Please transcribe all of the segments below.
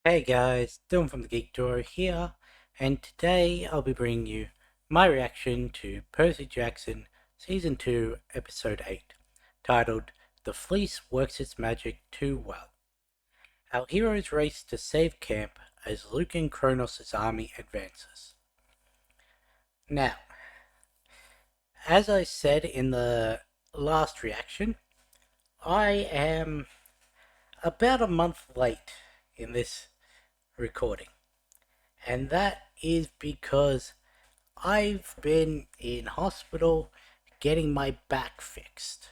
Hey guys, Dylan from the Geek Drawer here, and today I'll be bringing you my reaction to Percy Jackson Season 2, Episode 8, titled The Fleece Works Its Magic Too Well. Our heroes race to save camp as Luke and Kronos' army advances. Now, as I said in the last reaction, I am about a month late in this recording, and that is because I've been in hospital getting my back fixed.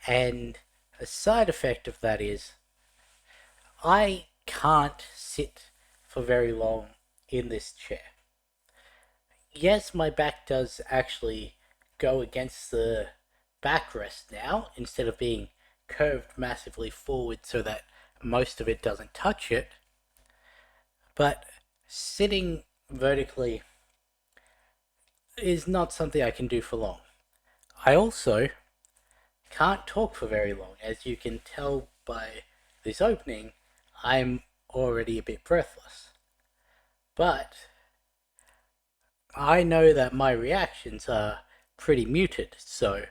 And a side effect of that is I can't sit for very long in this chair. Yes, my back does actually go against the backrest now instead of being curved massively forward so that most of it doesn't touch it. But sitting vertically is not something I can do for long. I also can't talk for very long. As you can tell by this opening, I'm already a bit breathless. But I know that my reactions are pretty muted, so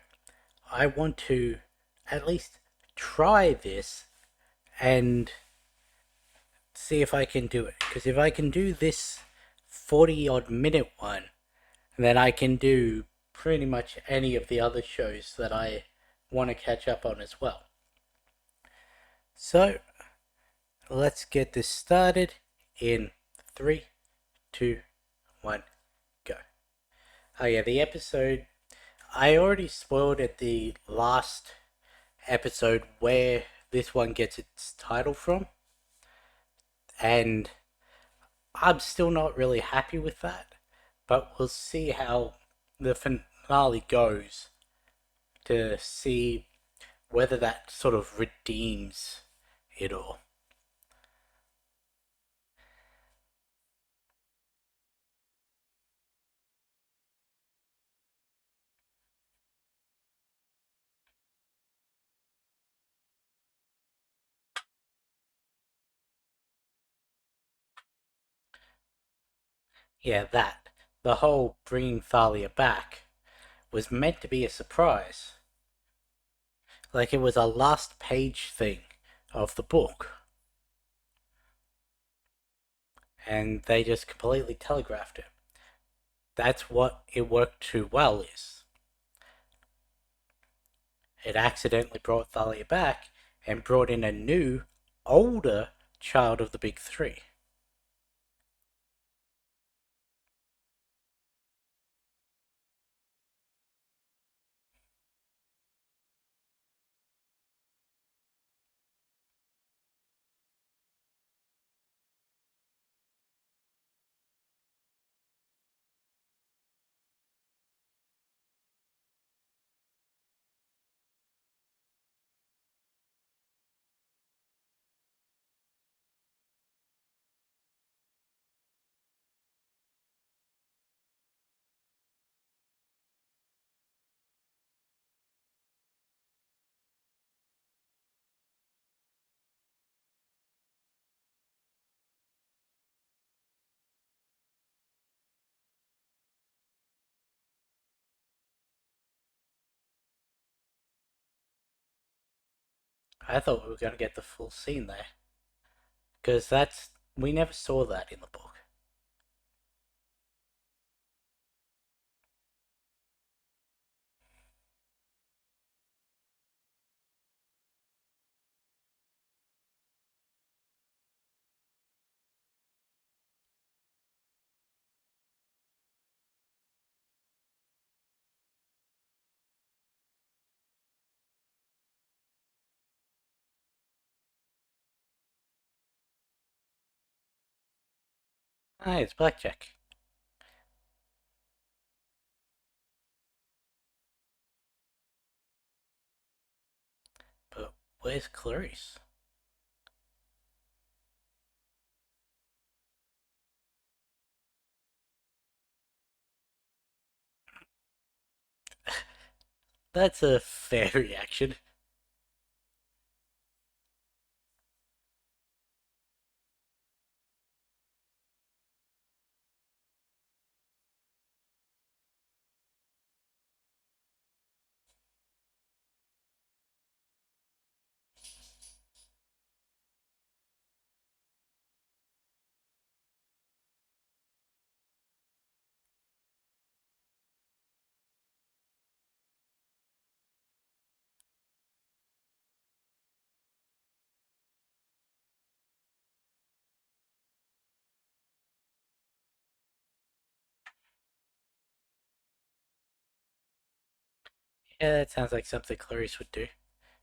I want to at least try this and see if I can do it. Because if I can do this 40 odd minute one, then I can do pretty much any of the other shows that I want to catch up on as well. So let's get this started in 3, 2, 1, go. Oh yeah, the episode, I already spoiled at the last episode where this one gets its title from, and I'm still not really happy with that, but we'll see how the finale goes to see whether that sort of redeems it all. Yeah, that. The whole bringing Thalia back was meant to be a surprise. Like it was a last page thing of the book. And they just completely telegraphed it. That's what it worked too well is. It accidentally brought Thalia back and brought in a new, older child of the big three. I thought we were going to get the full scene there. Because we never saw that in the book. Ah, it's Blackjack. But where's Clarice? That's a fair reaction. Yeah, that sounds like something Clarice would do.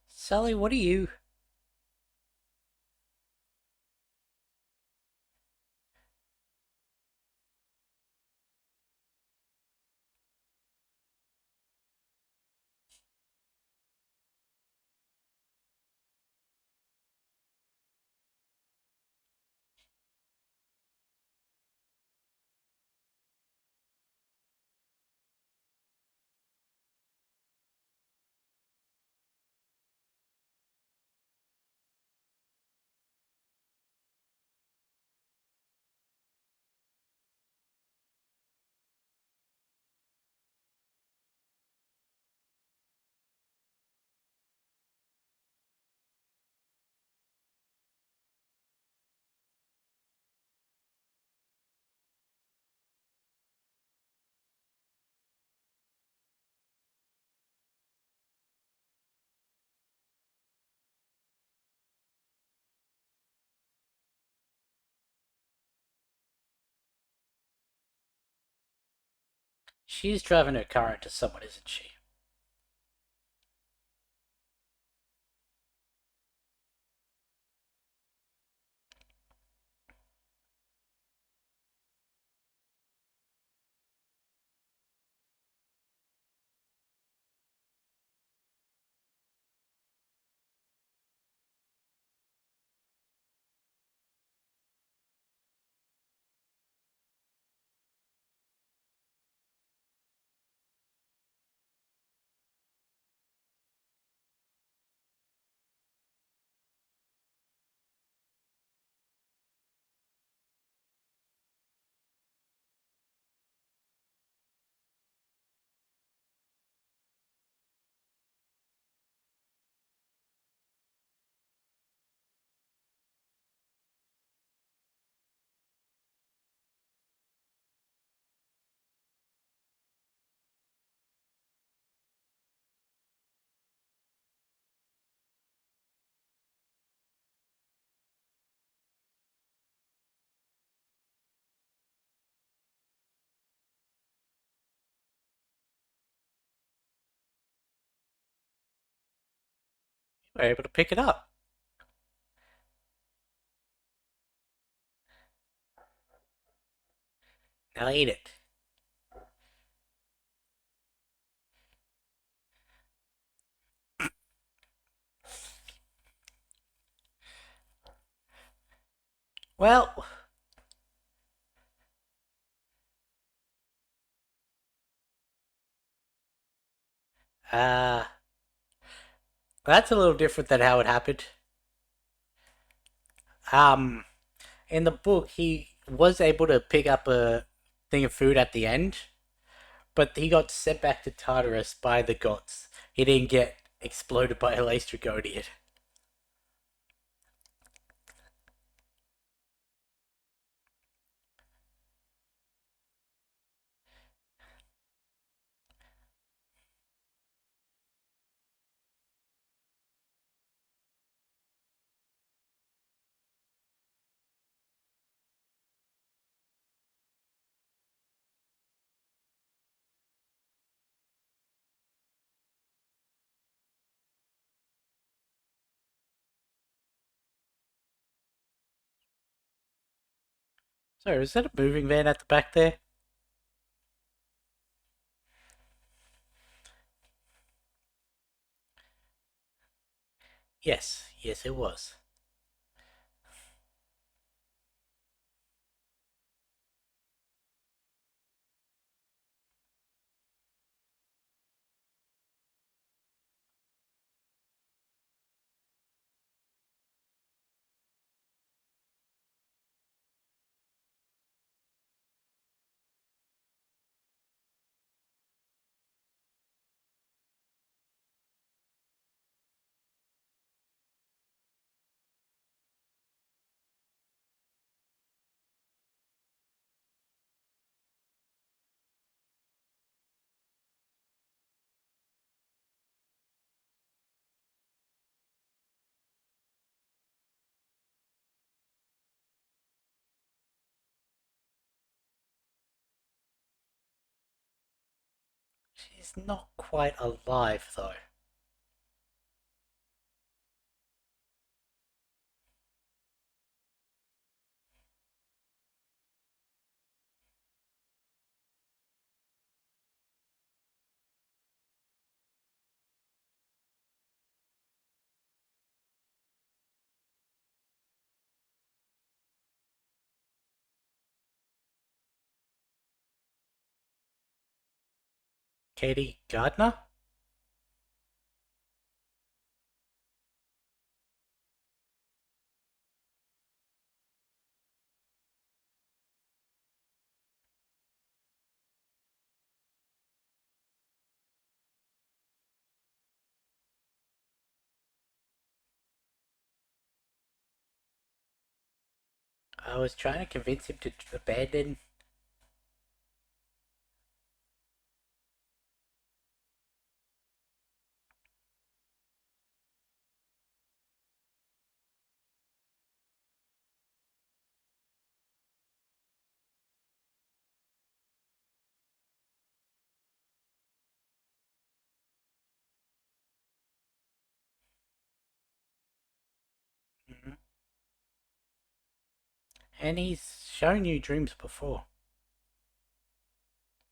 Sully, what are you? She's driving her car into someone, isn't she? We're able to pick it up. Now eat it. Well, uh, that's a little different than how it happened. Um, in the book, he was able to pick up a thing of food at the end, but he got sent back to Tartarus by the gods. He didn't get exploded by a Laestrygonian. So, is that a moving van at the back there? Yes, yes, it was. She's not quite alive, though. Katie Gardner? I was trying to convince him to abandon. Mhm. And he's shown you dreams before.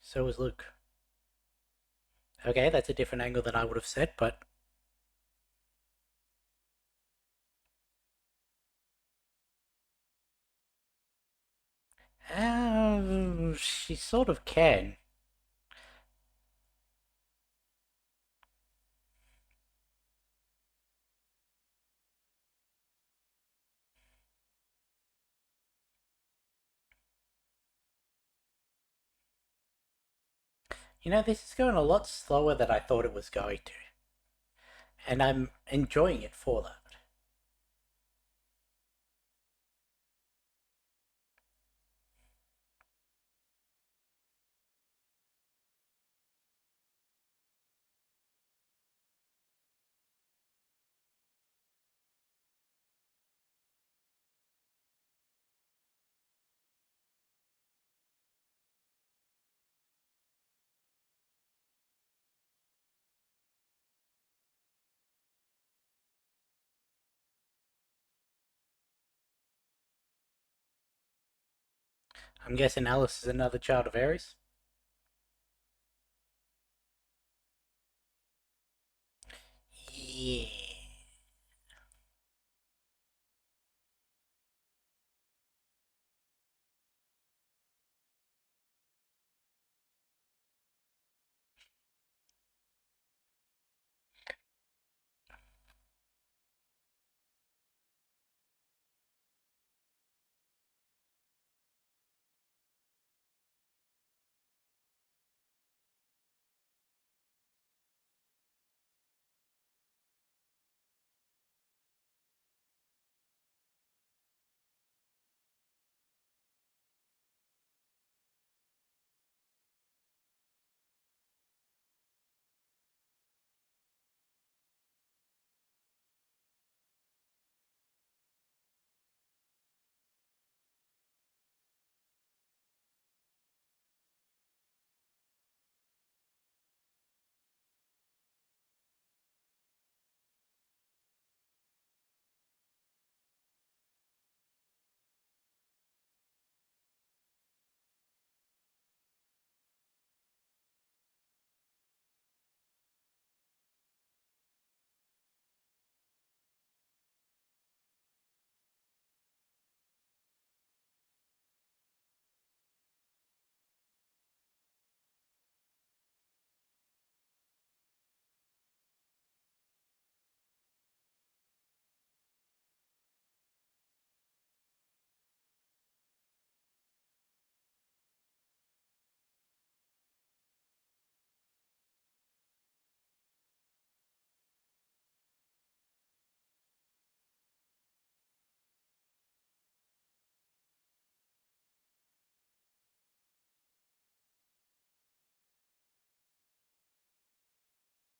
So was Luke. Okay, that's a different angle than I would have said, but she sort of can. You know, this is going a lot slower than I thought it was going to, and I'm enjoying it for that. I'm guessing Alice is another child of Ares. Yeah.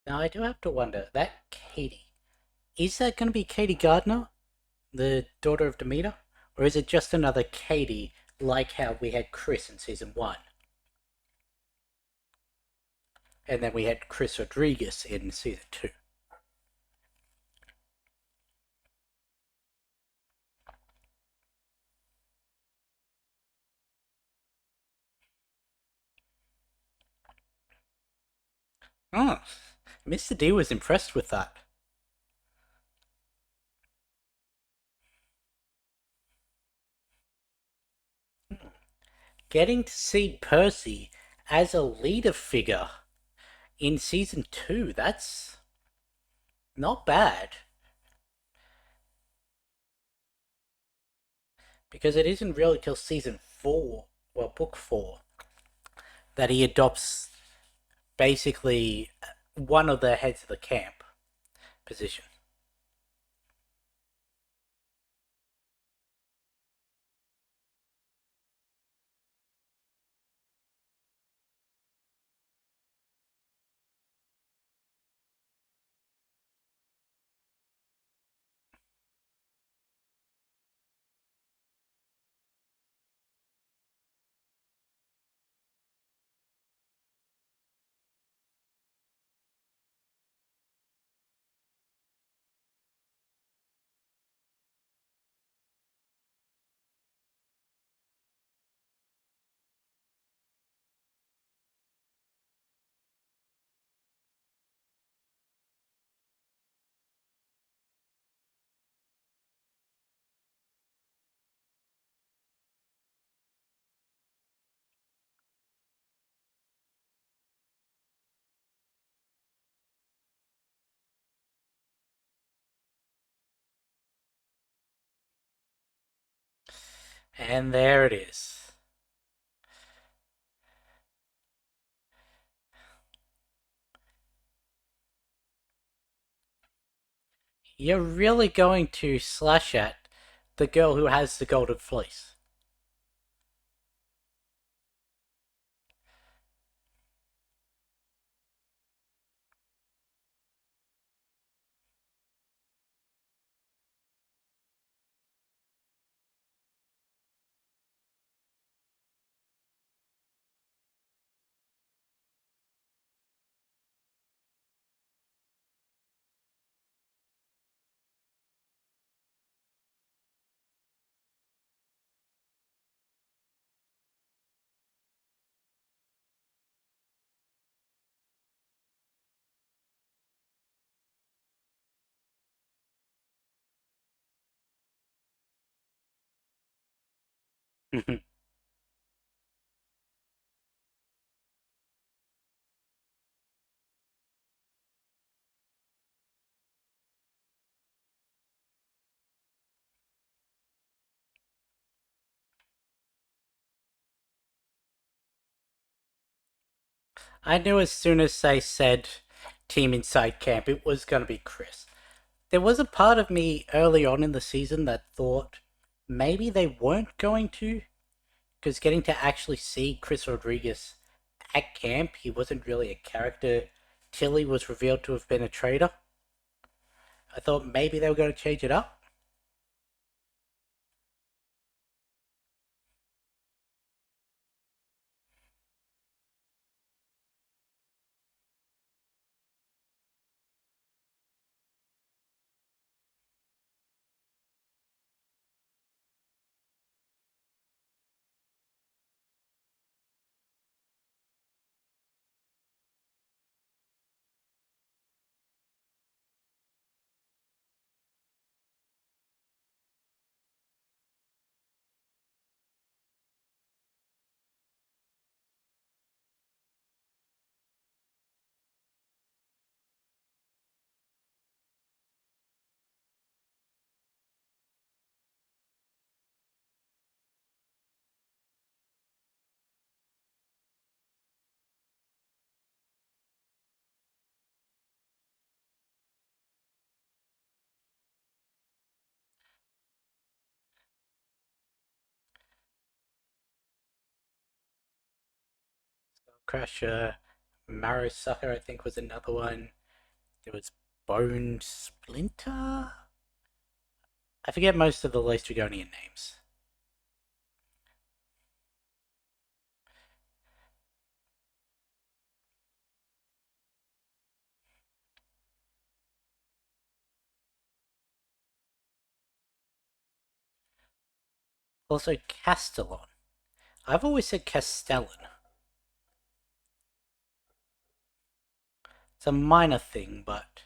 Now I do have to wonder that Katie, is that going to be Katie Gardner, the daughter of Demeter, or is it just another Katie like how we had Chris in season one? and then we had Chris Rodriguez in season 2. Oh, Mr. D was impressed with that. Getting to see Percy as a leader figure in season 2, that's not bad. Because it isn't really till season 4, well, book 4, that he adopts basically one of the heads of the camp position. And there it is. You're really going to slash at the girl who has the golden fleece. I knew as soon as they said Team Inside Camp, it was going to be Chris. There was a part of me early on in the season that thought maybe they weren't going to, because getting to actually see Chris Rodriguez at camp, he wasn't really a character till he was revealed to have been a traitor. I thought maybe they were going to change it up. Crusher, Marrow Sucker, I think was another one. There was Bone Splinter. I forget most of the Laestrygonian names. Also, Castellon. I've always said Castellan. It's a minor thing, but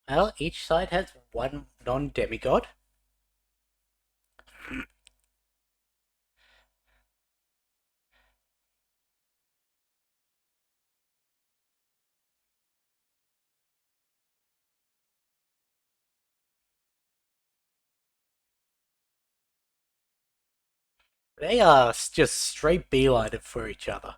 well, each side has one non-demigod. They are just straight beelined for each other.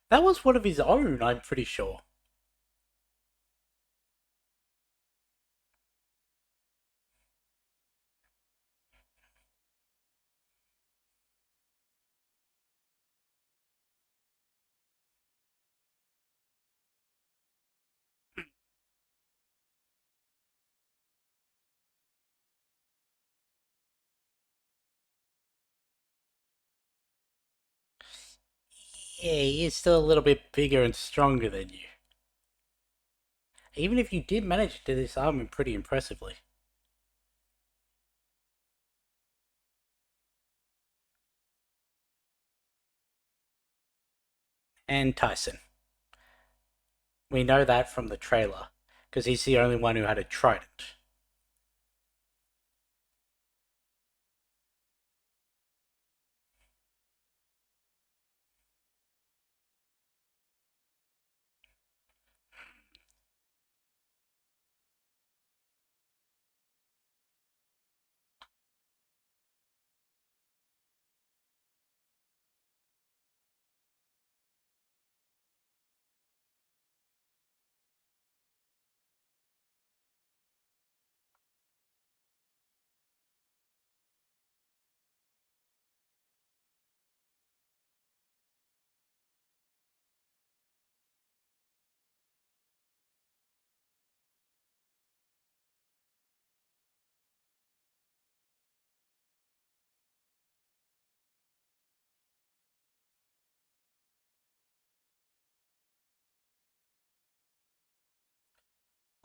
That was one of his own, I'm pretty sure. Yeah, he is still a little bit bigger and stronger than you. Even if you did manage to disarm him pretty impressively. And Tyson. We know that from the trailer, because he's the only one who had a trident.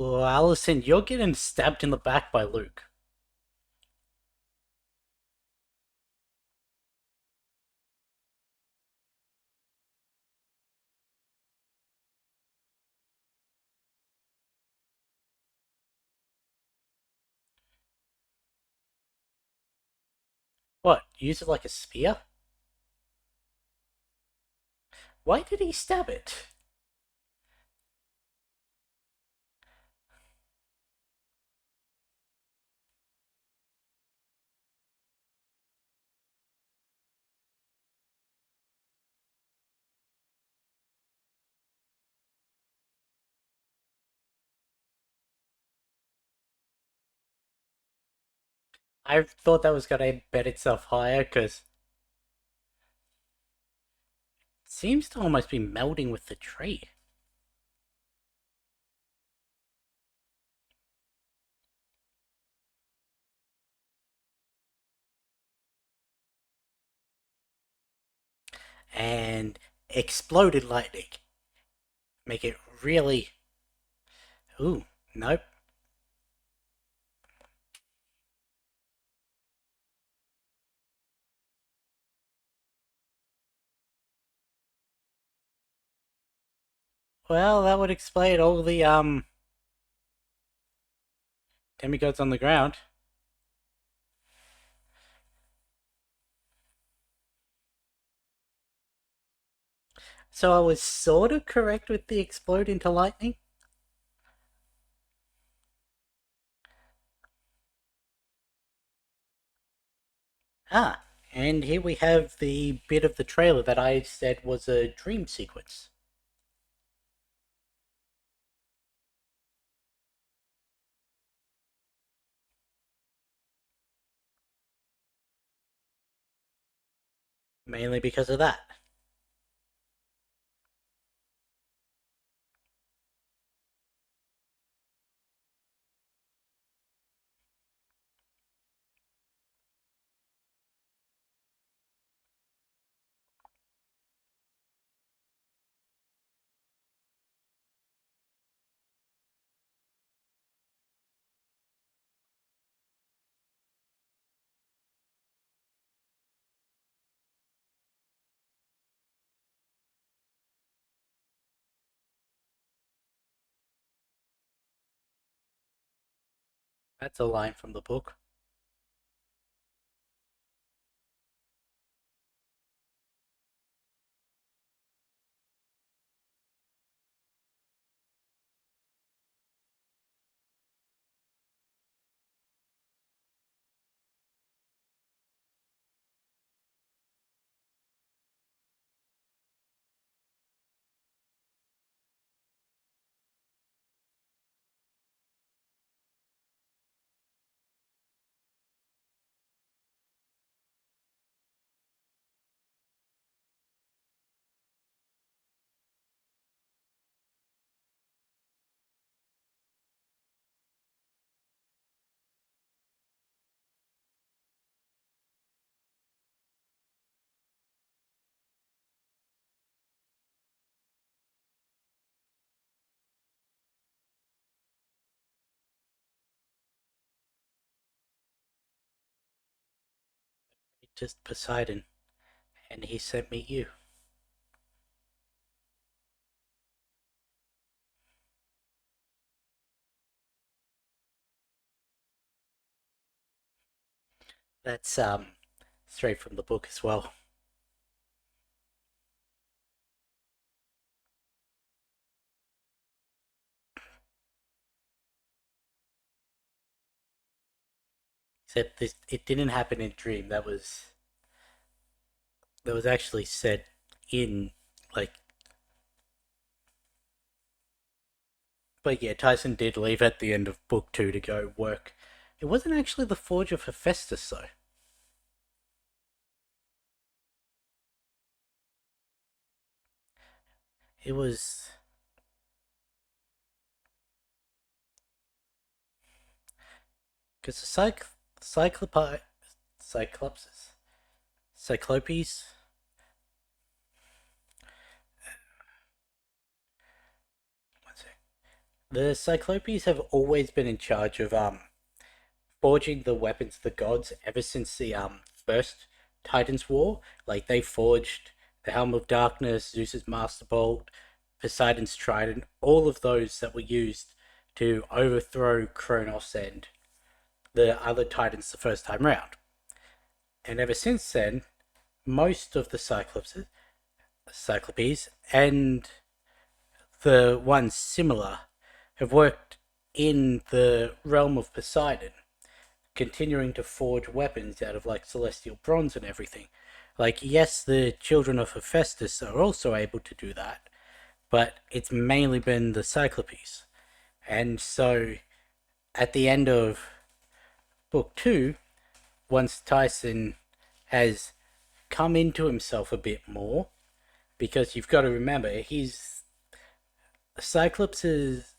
Well, Allison, you're getting stabbed in the back by Luke. What? Use it like a spear? Why did he stab it? I thought that was going to embed itself higher, because it seems to almost be melding with the tree. And exploded lightning. Make it really... Ooh, nope. Well, that would explain all the, demigods on the ground. So I was sort of correct with the explode into lightning. Ah, and here we have the bit of the trailer that I said was a dream sequence. Mainly because of that. That's a line from the book. Just Poseidon, and he sent me you. That's straight from the book as well. Except this, it didn't happen in Dream. That was actually said in like. But yeah, Tyson did leave at the end of book two to go work. It wasn't actually the Forge of Hephaestus though. It was because the Cyclopses, Cyclopes. One sec. The Cyclopes have always been in charge of forging the weapons of the gods ever since the first Titans War. Like they forged the Helm of Darkness, Zeus's Master Bolt, Poseidon's Trident, all of those that were used to overthrow Kronos and the other Titans the first time round. And ever since then, most of the Cyclopes and the ones similar have worked in the realm of Poseidon, continuing to forge weapons out of like celestial bronze and everything. Like, yes, the children of Hephaestus are also able to do that, but it's mainly been the Cyclopes. And so, at the end of book two, once Tyson has come into himself a bit more, because you've got to remember, he's Cyclops is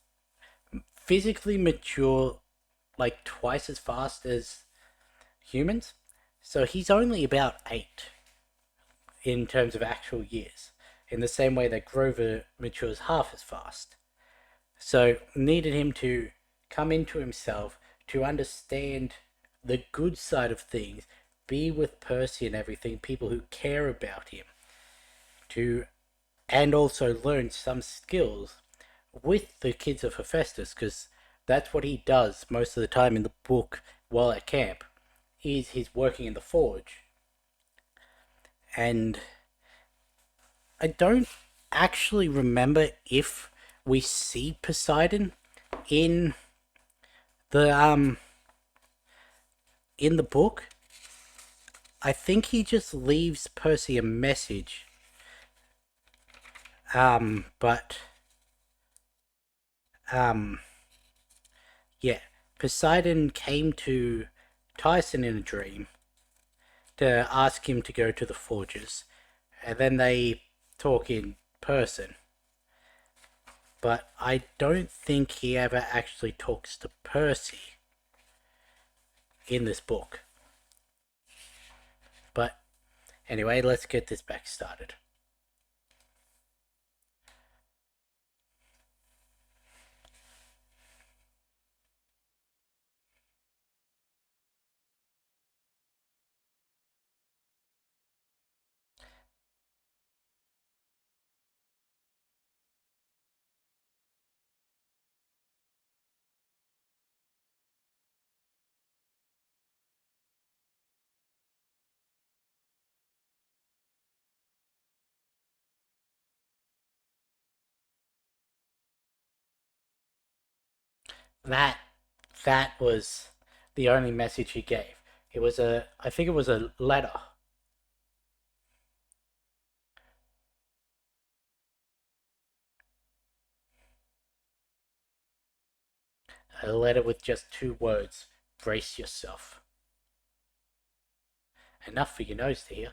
physically mature like twice as fast as humans. So he's only about 8 in terms of actual years, in the same way that Grover matures half as fast. So needed him to come into himself to understand the good side of things, be with Percy and everything, people who care about him, to and also learn some skills with the kids of Hephaestus, because that's what he does most of the time in the book while at camp. He's working in the forge, and I don't. actually remember if we see Poseidon in the in the book. I think he just leaves Percy a message. But um, yeah, Poseidon came to Tyson in a dream to ask him to go to the forges, and then they talk in person. But I don't think he ever actually talks to Percy in this book. But anyway, let's get this back started. That that was the only message he gave. It was I think it was a letter. A letter with just two words: brace yourself. Enough for your nose to hear.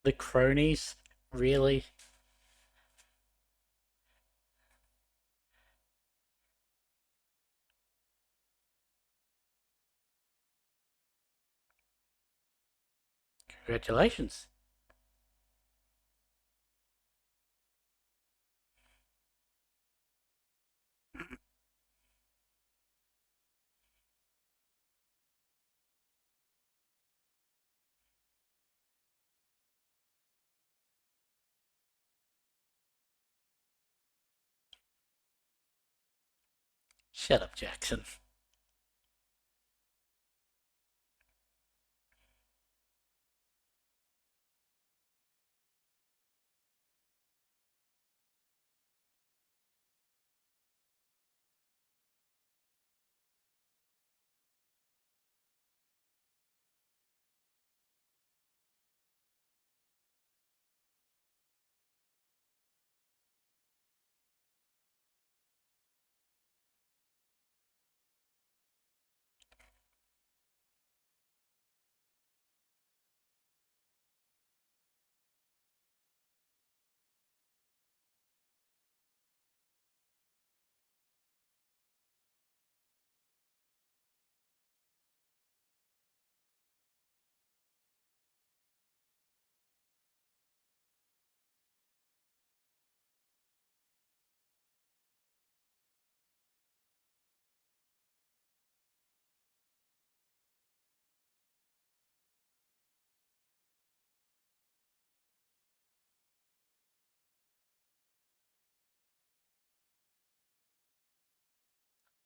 The cronies, really? Congratulations. Shut up, Jackson.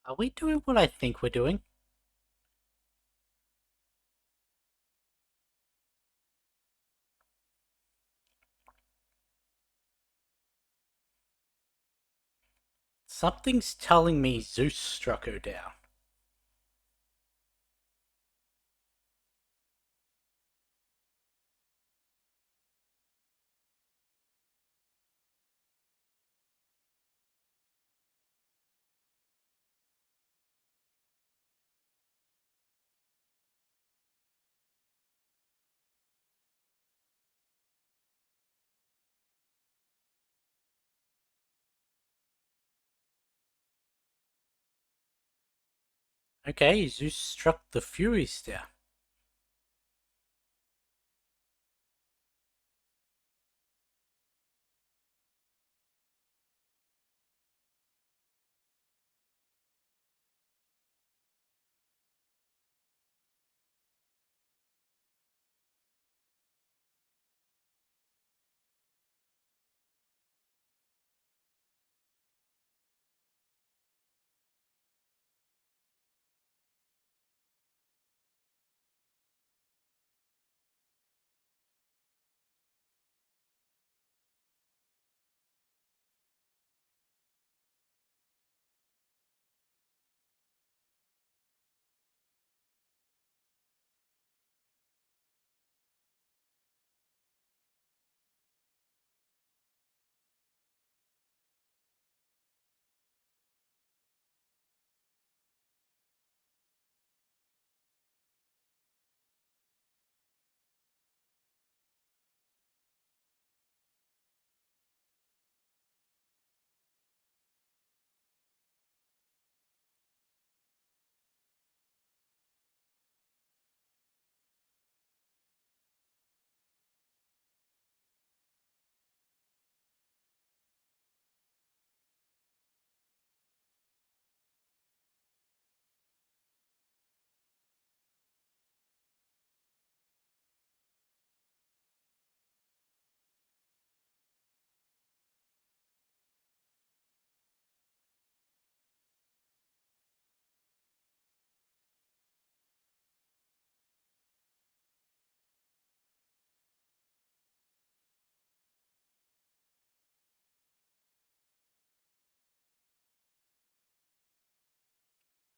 Are we doing what I think we're doing? Something's telling me Zeus struck her down. Okay, Zeus struck the Furies down.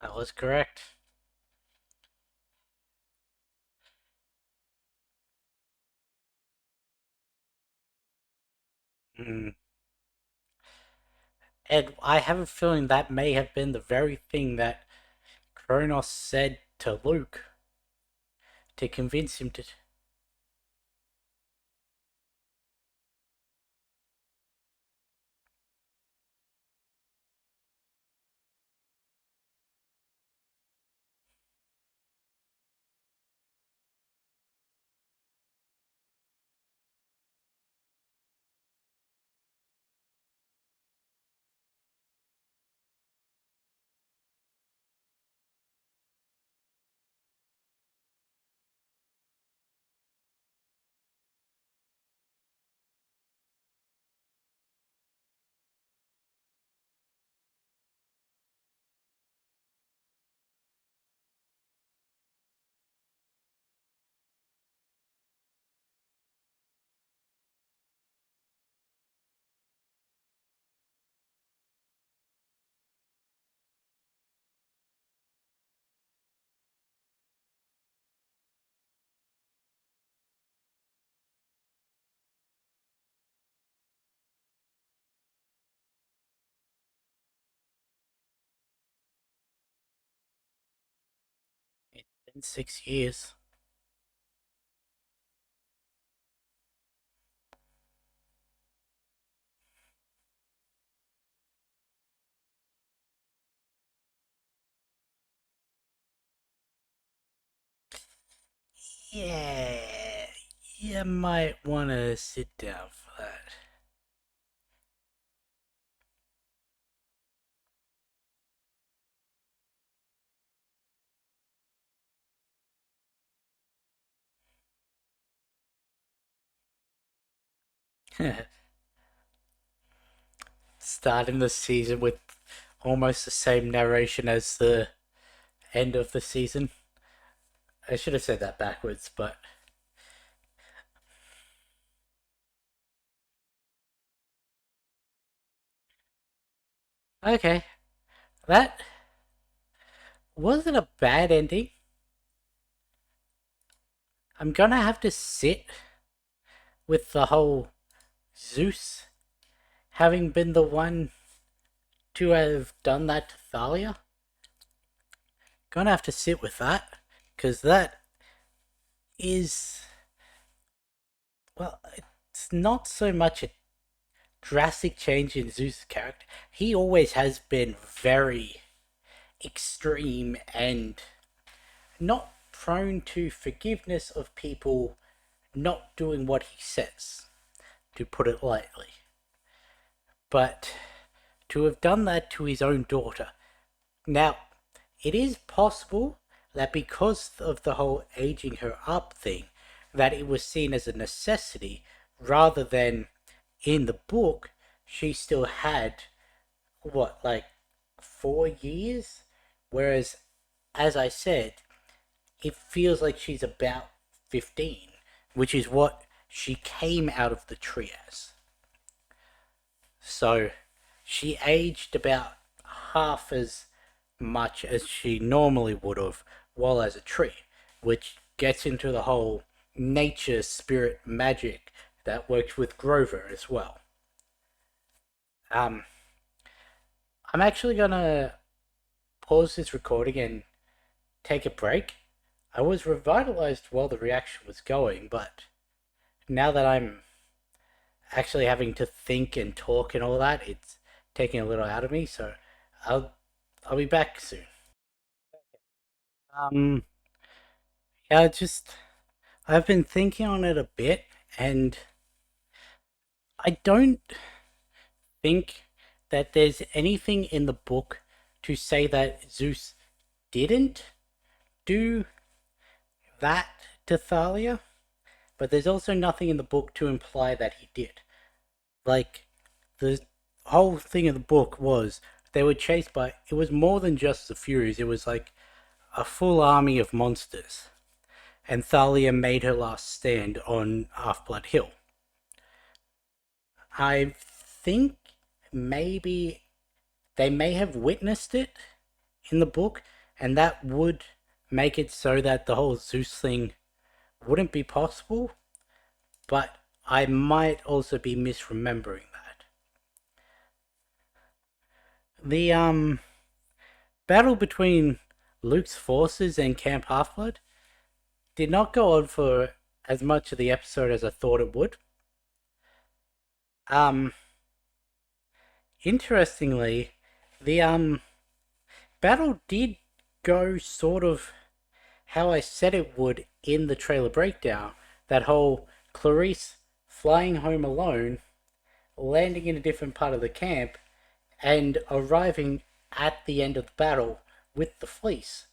That was correct. Mm. And I have a feeling that may have been the very thing that Kronos said to Luke to convince him to. It's been 6 years. Yeah, you might want to sit down for that. Starting the season with almost the same narration as the end of the season. I should have said that backwards, but okay. That wasn't a bad ending. I'm gonna have to sit with the whole Zeus having been the one to have done that to Thalia. Gonna have to sit with that, because that is, well, it's not so much a drastic change in Zeus' character. He always has been very extreme and not prone to forgiveness of people not doing what he says, to put it lightly. But to have done that to his own daughter. Now, it is possible that because of the whole aging her up thing, that it was seen as a necessity rather than in the book, she still had, what, like 4 years? Whereas, as I said, it feels like she's about 15, which is what she came out of the tree as. So she aged about half as much as she normally would have while as a tree, which gets into the whole nature, spirit, magic that works with Grover as well. Um, I'm actually gonna pause this recording and take a break. I was revitalized while the reaction was going, but now that I'm actually having to think and talk and all that, it's taking a little out of me. So I'll I'll be back soon. Um, yeah, just I've been thinking on it a bit, and I don't think that there's anything in the book to say that Zeus didn't do that to Thalia, but there's also nothing in the book to imply that he did. Like, the whole thing of the book was they were chased by, it was more than just the Furies, it was like a full army of monsters. And Thalia made her last stand on Half Blood Hill. I think maybe they may have witnessed it in the book, and that would make it so that the whole Zeus thing wouldn't be possible, but I might also be misremembering that. The battle between Luke's forces and Camp Half-Blood did not go on for as much of the episode as I thought it would. Um, Interestingly, the battle did go sort of how I said it would in the trailer breakdown. That whole Clarice flying home alone, landing in a different part of the camp, and arriving at the end of the battle with the Fleece.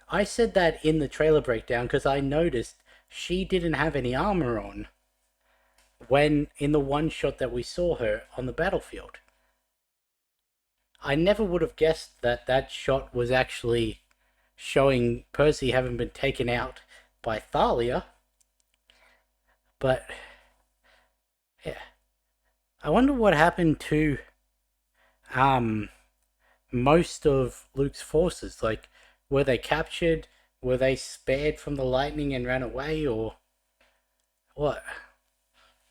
I said that in the trailer breakdown because I noticed she didn't have any armor on when in the one shot that we saw her on the battlefield. I never would have guessed that that shot was actually showing Percy having been taken out by Thalia. But yeah, I wonder what happened to um most of Luke's forces. Like, were they captured? Were they spared from the lightning and ran away, or what?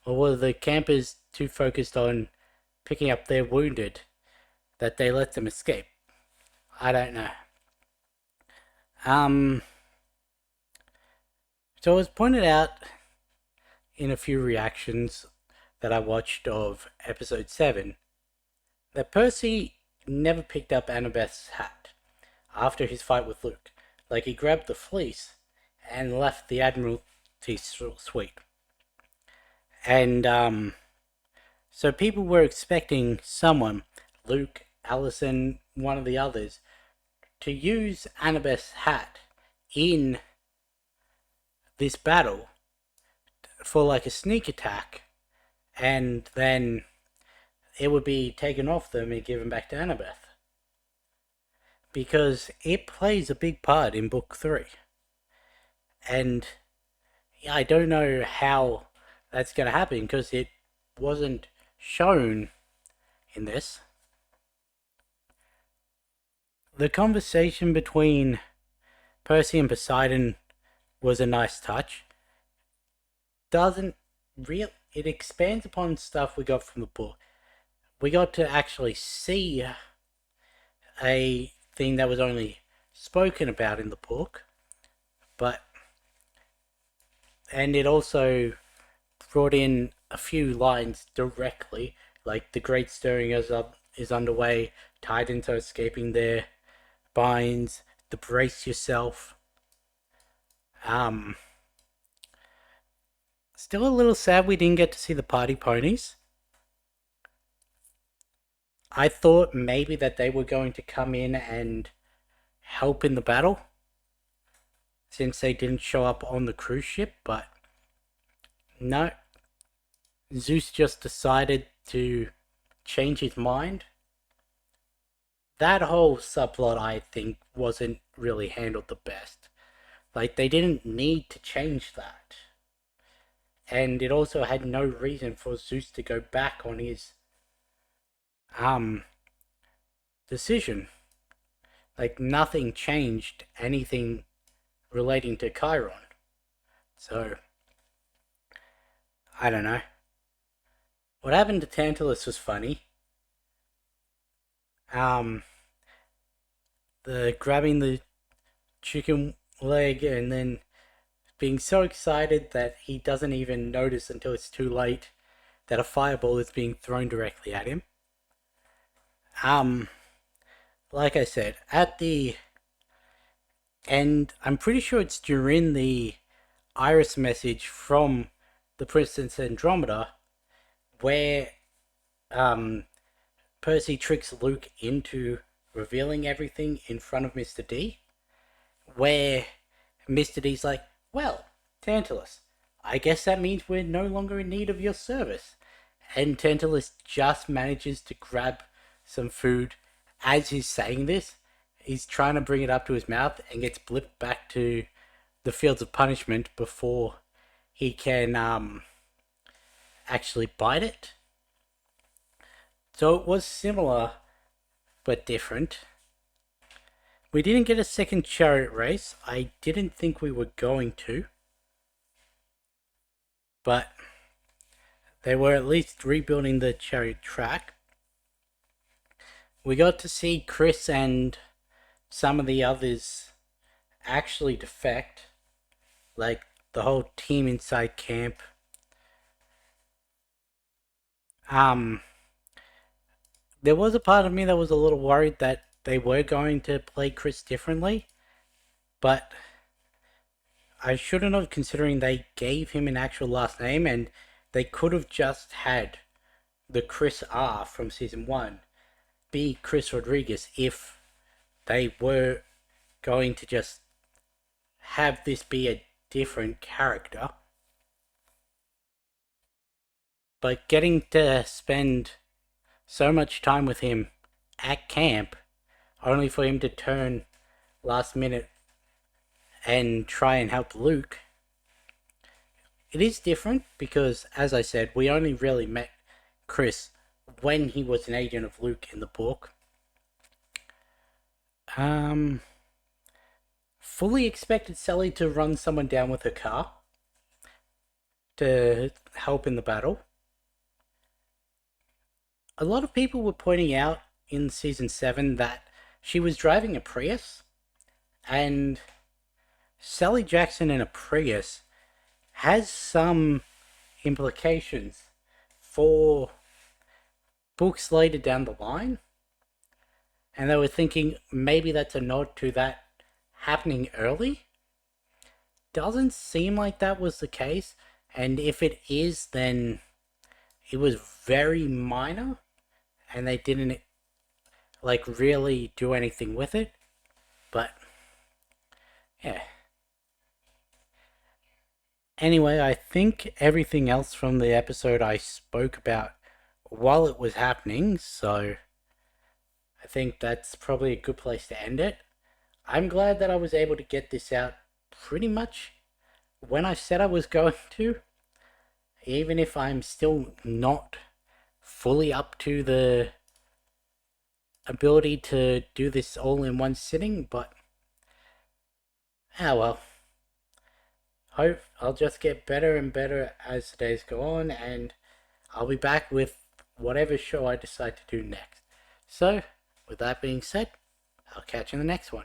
Or were the campers too focused on picking up their wounded that they let them escape? I don't know. Um, so it was pointed out in a few reactions that I watched of episode 7 that Percy never picked up Annabeth's hat after his fight with Luke. Like, he grabbed the fleece and left the Admiralty suite. And so people were expecting someone, Luke, Allison, one of the others, to use Annabeth's hat in this battle for like a sneak attack, and then it would be taken off them and given back to Annabeth. Because it plays a big part in book 3. And yeah, I don't know how that's going to happen because it wasn't shown in this. The conversation between Percy and Poseidon was a nice touch. It expands upon stuff we got from the book. We got to actually see a thing that was only spoken about in the book, and it also brought in a few lines directly, like the Great Stirring is underway, Titans are escaping their binds, the brace yourself. Still a little sad we didn't get to see the party ponies. I thought maybe that they were going to come in and help in the battle, since they didn't show up on the cruise ship, but no. Zeus just decided to change his mind. That whole subplot, I think, wasn't really handled the best. Like, they didn't need to change that. And it also had no reason for Zeus to go back on his decision. Like, nothing changed anything relating to Chiron. So, I don't know. What happened to Tantalus was funny. The grabbing the chicken leg and then being so excited that he doesn't even notice until it's too late that a fireball is being thrown directly at him. Like I said, at the end, I'm pretty sure it's during the Iris message from the Princess Andromeda where Percy tricks Luke into revealing everything in front of Mr. D, where Mr. D's like, well, Tantalus, I guess that means we're no longer in need of your service. And Tantalus just manages to grab some food as he's saying this. He's trying to bring it up to his mouth and gets blipped back to the fields of punishment before he can actually bite it. So it was similar but different. We didn't get a second chariot race. I didn't think we were going to, but they were at least rebuilding the chariot track. We got to see Chris and some of the others actually defect, like the whole team inside camp. Um, there was a part of me that was a little worried that they were going to play Chris differently, but I shouldn't have, considering they gave him an actual last name and they could have just had the Chris R from season 1 be Chris Rodriguez if they were going to just have this be a different character. But getting to spend so much time with him at camp, only for him to turn last minute and try and help Luke, it is different because, as I said, we only really met Chris when he was an agent of Luke in the book. Fully expected Sally to run someone down with her car to help in the battle. A lot of people were pointing out in season 7 that she was driving a Prius, and Sally Jackson in a Prius has some implications for books later down the line. And they were thinking maybe that's a nod to that happening early. Doesn't seem like that was the case. And if it is, then it was very minor. And they didn't, like, really do anything with it. But, yeah. Anyway, I think everything else from the episode I spoke about while it was happening. So, I think that's probably a good place to end it. I'm glad that I was able to get this out pretty much when I said I was going to, even if I'm still not fully up to the ability to do this all in one sitting, but well. Hope I'll just get better and better as the days go on, and I'll be back with whatever show I decide to do next. So, with that being said, I'll catch you in the next one.